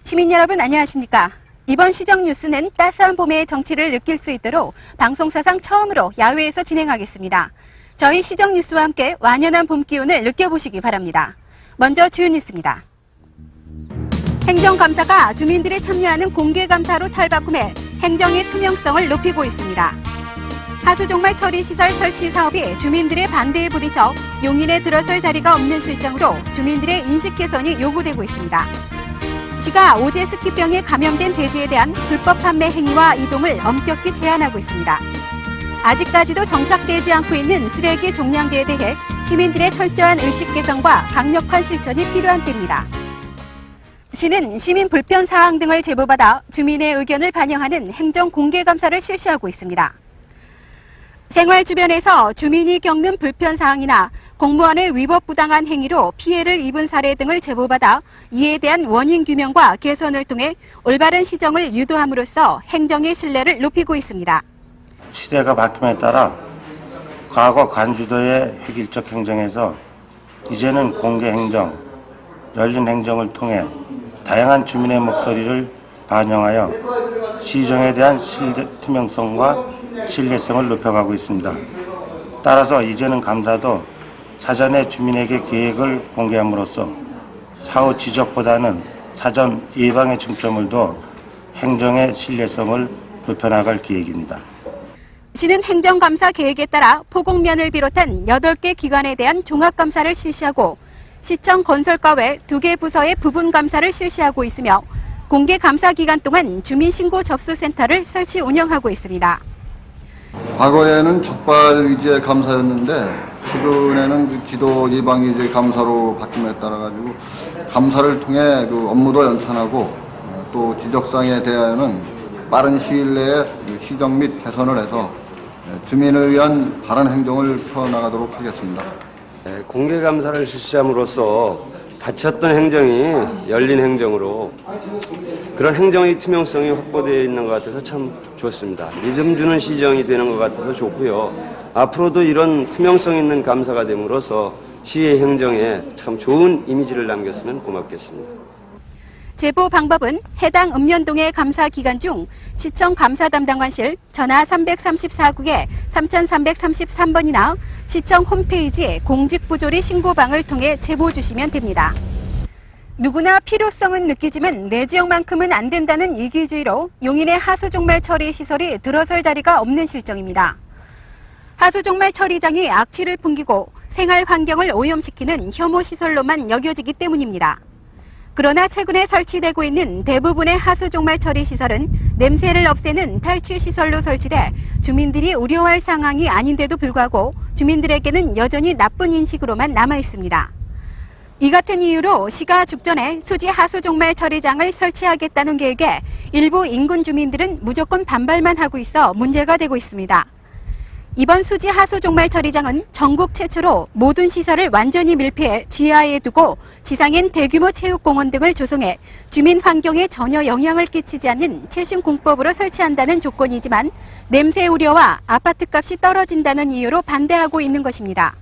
시민 여러분 안녕하십니까? 이번 시정 뉴스는 따스한 봄의 정치를 느낄 수 있도록 방송사상 처음으로 야외에서 진행하겠습니다. 저희 시정 뉴스와 함께 완연한 봄 기운을 느껴보시기 바랍니다. 먼저 주요 뉴스입니다. 행정감사가 주민들이 참여하는 공개감사로 탈바꿈해 행정의 투명성을 높이고 있습니다. 하수종말 처리시설 설치 사업이 주민들의 반대에 부딪혀 용인에 들어설 자리가 없는 실정으로 주민들의 인식 개선이 요구되고 있습니다. 시가 오제 스키병에 감염된 돼지에 대한 불법 판매 행위와 이동을 엄격히 제한하고 있습니다. 아직까지도 정착되지 않고 있는 쓰레기 종량제에 대해 시민들의 철저한 의식 개선과 강력한 실천이 필요한 때입니다. 시는 시민 불편 사항 등을 제보받아 주민의 의견을 반영하는 행정 공개감사를 실시하고 있습니다. 생활 주변에서 주민이 겪는 불편 사항이나 공무원의 위법 부당한 행위로 피해를 입은 사례 등을 제보받아 이에 대한 원인 규명과 개선을 통해 올바른 시정을 유도함으로써 행정의 신뢰를 높이고 있습니다. 시대가 바뀜에 따라 과거 관주도의 획일적 행정에서 이제는 공개 행정, 열린 행정을 통해 다양한 주민의 목소리를 반영하여 시정에 대한 투명성과 신뢰성을 높여가고 있습니다. 따라서 이제는 감사도 사전에 주민에게 계획을 공개함으로써 사후 지적보다는 사전 예방에 중점을 둬 행정의 신뢰성을 높여나갈 계획입니다. 시는 행정감사 계획에 따라 포곡면을 비롯한 8개 기관에 대한 종합감사를 실시하고 시청 건설과 외 2개 부서의 부분감사를 실시하고 있으며 공개감사 기간 동안 주민신고 접수센터를 설치 운영하고 있습니다. 과거에는 적발 위주의 감사였는데 최근에는 지도 예방 위주의 감사로 바뀜에 따라 가지고 감사를 통해 업무도 연산하고 또 지적사항에 대하여는 빠른 시일 내에 시정 및 개선을 해서 주민을 위한 바른 행정을 펴나가도록 하겠습니다. 공개감사를 실시함으로써 닫혔던 행정이 열린 행정으로 그런 행정의 투명성이 확보되어 있는 것 같아서 참 좋습니다. 믿음 주는 시정이 되는 것 같아서 좋고요. 앞으로도 이런 투명성 있는 감사가 됨으로써 시의 행정에 참 좋은 이미지를 남겼으면 고맙겠습니다. 제보 방법은 해당 읍면동의 감사 기간 중 시청 감사 담당관실 전화 334국에 3333번이나 시청 홈페이지 공직부조리 신고방을 통해 제보 주시면 됩니다. 누구나 필요성은 느끼지만 내 지역만큼은 안 된다는 이기주의로 용인의 하수종말 처리 시설이 들어설 자리가 없는 실정입니다. 하수종말 처리장이 악취를 풍기고 생활 환경을 오염시키는 혐오 시설로만 여겨지기 때문입니다. 그러나 최근에 설치되고 있는 대부분의 하수종말 처리 시설은 냄새를 없애는 탈취 시설로 설치돼 주민들이 우려할 상황이 아닌데도 불구하고 주민들에게는 여전히 나쁜 인식으로만 남아 있습니다. 이 같은 이유로 시가 죽전에 수지 하수종말 처리장을 설치하겠다는 계획에 일부 인근 주민들은 무조건 반발만 하고 있어 문제가 되고 있습니다. 이번 수지 하수종말 처리장은 전국 최초로 모든 시설을 완전히 밀폐해 지하에 두고 지상엔 대규모 체육공원 등을 조성해 주민 환경에 전혀 영향을 끼치지 않는 최신 공법으로 설치한다는 조건이지만 냄새 우려와 아파트값이 떨어진다는 이유로 반대하고 있는 것입니다.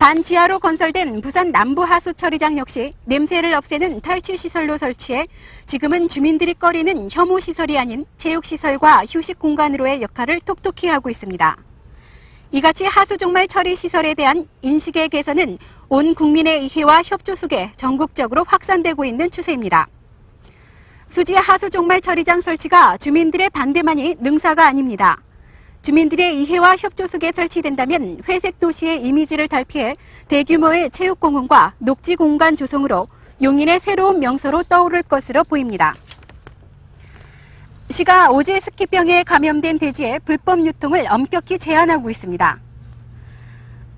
반지하로 건설된 부산 남부 하수처리장 역시 냄새를 없애는 탈취시설로 설치해 지금은 주민들이 꺼리는 혐오시설이 아닌 체육시설과 휴식공간으로의 역할을 톡톡히 하고 있습니다. 이같이 하수종말 처리시설에 대한 인식의 개선은 온 국민의 이해와 협조 속에 전국적으로 확산되고 있는 추세입니다. 수지 하수종말 처리장 설치가 주민들의 반대만이 능사가 아닙니다. 주민들의 이해와 협조 속에 설치된다면 회색 도시의 이미지를 달피해 대규모의 체육공원과 녹지공간 조성으로 용인의 새로운 명소로 떠오를 것으로 보입니다. 시가 오제 스키병에 감염된 돼지의 불법 유통을 엄격히 제한하고 있습니다.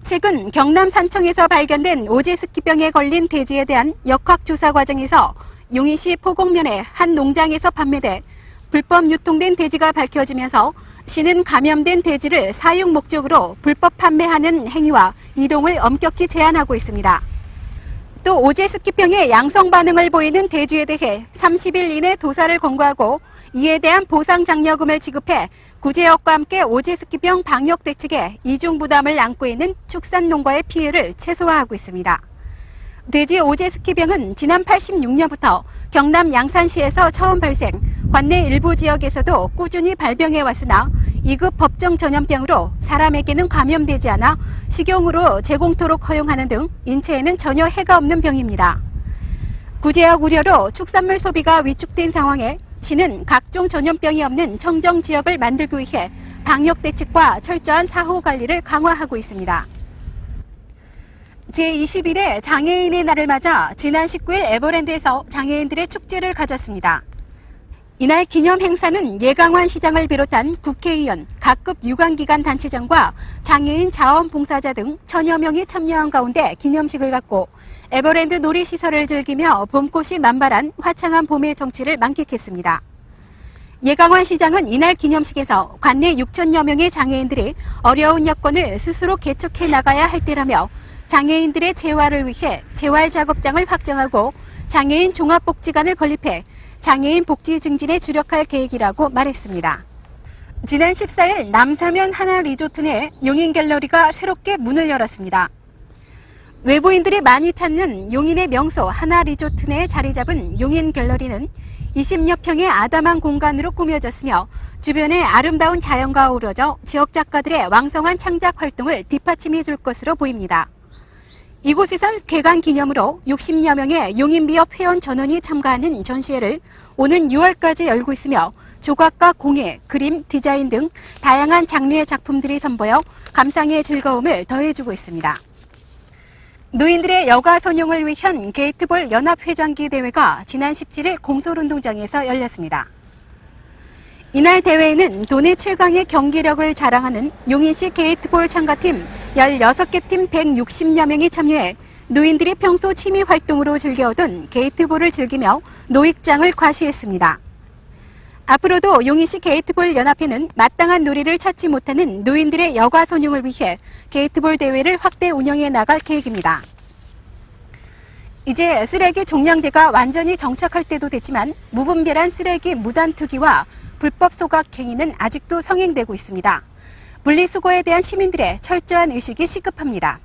최근 경남 산청에서 발견된 오제 스키병에 걸린 돼지에 대한 역학조사 과정에서 용인시 포곡면의 한 농장에서 판매돼 불법 유통된 돼지가 밝혀지면서 시는 감염된 돼지를 사육 목적으로 불법 판매하는 행위와 이동을 엄격히 제한하고 있습니다. 또 오제 스키병에 양성 반응을 보이는 돼지에 대해 30일 이내 도살을 권고하고 이에 대한 보상 장려금을 지급해 구제역과 함께 오제 스키병 방역 대책에 이중 부담을 안고 있는 축산 농가의 피해를 최소화하고 있습니다. 돼지 오제스키병은 지난 86년부터 경남 양산시에서 처음 발생, 관내 일부 지역에서도 꾸준히 발병해 왔으나 2급 법정 전염병으로 사람에게는 감염되지 않아 식용으로 제공토록 허용하는 등 인체에는 전혀 해가 없는 병입니다. 구제역 우려로 축산물 소비가 위축된 상황에 시는 각종 전염병이 없는 청정 지역을 만들기 위해 방역 대책과 철저한 사후 관리를 강화하고 있습니다. 제21회 장애인의 날을 맞아 지난 19일 에버랜드에서 장애인들의 축제를 가졌습니다. 이날 기념 행사는 예강환 시장을 비롯한 국회의원, 각급 유관기관 단체장과 장애인 자원봉사자 등 1000여 명이 참여한 가운데 기념식을 갖고 에버랜드 놀이시설을 즐기며 봄꽃이 만발한 화창한 봄의 정취를 만끽했습니다. 예강환 시장은 이날 기념식에서 관내 6천여 명의 장애인들이 어려운 여건을 스스로 개척해 나가야 할 때라며 장애인들의 재활을 위해 재활작업장을 확정하고 장애인 종합복지관을 건립해 장애인 복지 증진에 주력할 계획이라고 말했습니다. 지난 14일 남사면 하나 리조트 내 용인 갤러리가 새롭게 문을 열었습니다. 외부인들이 많이 찾는 용인의 명소 하나 리조트 내에 자리 잡은 용인 갤러리는 20여 평의 아담한 공간으로 꾸며졌으며 주변에 아름다운 자연과 어우러져 지역 작가들의 왕성한 창작 활동을 뒷받침해 줄 것으로 보입니다. 이곳에선 개관 기념으로 60여 명의 용인비업 회원 전원이 참가하는 전시회를 오는 6월까지 열고 있으며 조각과 공예, 그림, 디자인 등 다양한 장르의 작품들이 선보여 감상의 즐거움을 더해주고 있습니다. 노인들의 여가 선용을 위한 게이트볼 연합회장기 대회가 지난 17일 공솔운동장에서 열렸습니다. 이날 대회에는 도내 최강의 경기력을 자랑하는 용인시 게이트볼 참가팀 16개 팀 160여 명이 참여해 노인들이 평소 취미 활동으로 즐겨오던 게이트볼을 즐기며 노익장을 과시했습니다. 앞으로도 용인시 게이트볼 연합회는 마땅한 놀이를 찾지 못하는 노인들의 여가 선용을 위해 게이트볼 대회를 확대 운영해 나갈 계획입니다. 이제 쓰레기 종량제가 완전히 정착할 때도 됐지만 무분별한 쓰레기 무단 투기와 불법 소각 행위는 아직도 성행되고 있습니다. 분리수거에 대한 시민들의 철저한 의식이 시급합니다.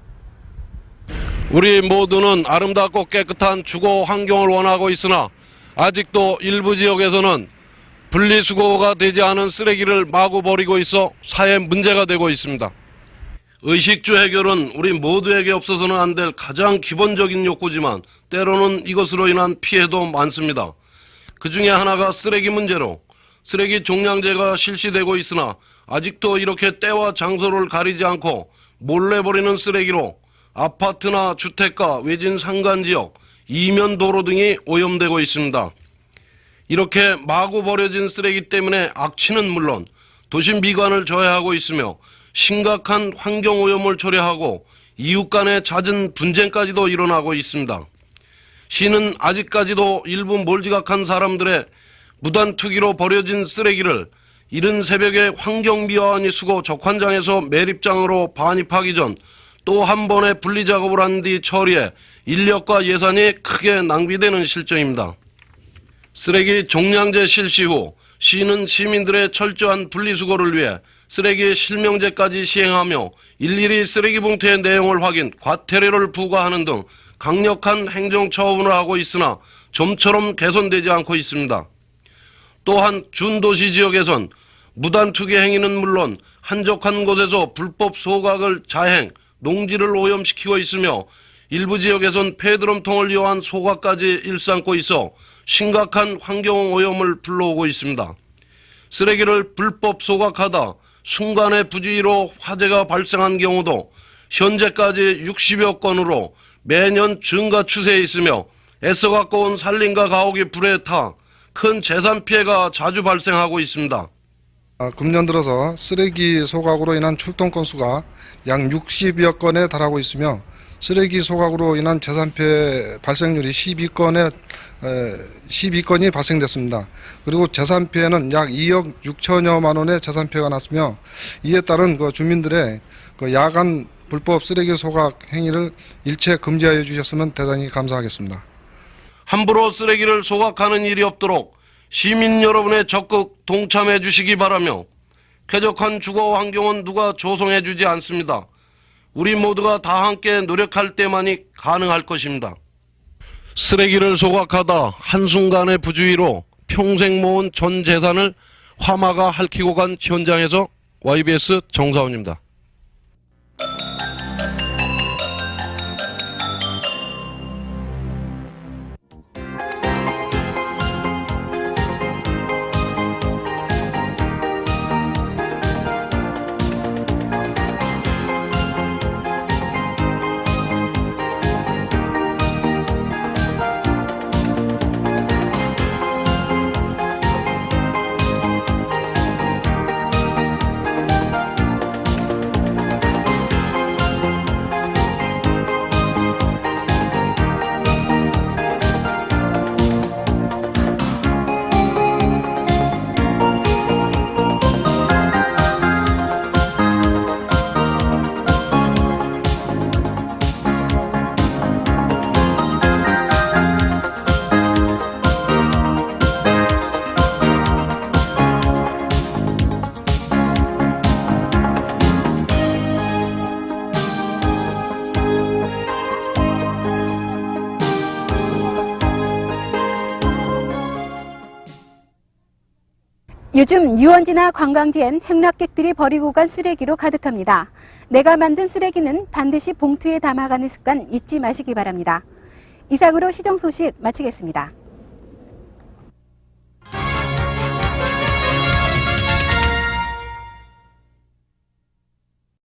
우리 모두는 아름답고 깨끗한 주거 환경을 원하고 있으나 아직도 일부 지역에서는 분리수거가 되지 않은 쓰레기를 마구 버리고 있어 사회 문제가 되고 있습니다. 의식주 해결은 우리 모두에게 없어서는 안 될 가장 기본적인 욕구지만 때로는 이것으로 인한 피해도 많습니다. 그 중에 하나가 쓰레기 문제로 쓰레기 종량제가 실시되고 있으나 아직도 이렇게 때와 장소를 가리지 않고 몰래 버리는 쓰레기로 아파트나 주택가, 외진 산간지역, 이면 도로 등이 오염되고 있습니다. 이렇게 마구 버려진 쓰레기 때문에 악취는 물론 도심 미관을 저해하고 있으며 심각한 환경오염을 초래하고 이웃 간의 잦은 분쟁까지도 일어나고 있습니다. 시는 아직까지도 일부 몰지각한 사람들의 무단 투기로 버려진 쓰레기를 이른 새벽에 환경미화원이 수거 적환장에서 매립장으로 반입하기 전 또 한 번의 분리작업을 한 뒤 처리해 인력과 예산이 크게 낭비되는 실정입니다. 쓰레기 종량제 실시 후 시는 시민들의 철저한 분리수거를 위해 쓰레기 실명제까지 시행하며 일일이 쓰레기 봉투의 내용을 확인, 과태료를 부과하는 등 강력한 행정처분을 하고 있으나 좀처럼 개선되지 않고 있습니다. 또한 준도시 지역에선 무단 투기 행위는 물론 한적한 곳에서 불법 소각을 자행, 농지를 오염시키고 있으며 일부 지역에선 폐드럼통을 이용한 소각까지 일삼고 있어 심각한 환경오염을 불러오고 있습니다. 쓰레기를 불법 소각하다 순간의 부주의로 화재가 발생한 경우도 현재까지 60여 건으로 매년 증가 추세에 있으며 애써 갖고 온 산림과 가옥이 불에 타 큰 재산 피해가 자주 발생하고 있습니다. 금년 들어서 쓰레기 소각으로 인한 출동 건수가 약 60여 건에 달하고 있으며 쓰레기 소각으로 인한 재산 피해 발생률이 12건이 발생됐습니다. 그리고 재산 피해는 약 2억 6천여만 원의 재산 피해가 났으며 이에 따른 주민들의 야간 불법 쓰레기 소각 행위를 일체 금지하여 주셨으면 대단히 감사하겠습니다. 함부로 쓰레기를 소각하는 일이 없도록 시민 여러분의 적극 동참해 주시기 바라며 쾌적한 주거 환경은 누가 조성해 주지 않습니다. 우리 모두가 다 함께 노력할 때만이 가능할 것입니다. 쓰레기를 소각하다 한순간의 부주의로 평생 모은 전 재산을 화마가 핥히고 간 현장에서 YBS 정사원입니다. 요즘 유원지나 관광지엔 행락객들이 버리고 간 쓰레기로 가득합니다. 내가 만든 쓰레기는 반드시 봉투에 담아가는 습관 잊지 마시기 바랍니다. 이상으로 시정 소식 마치겠습니다.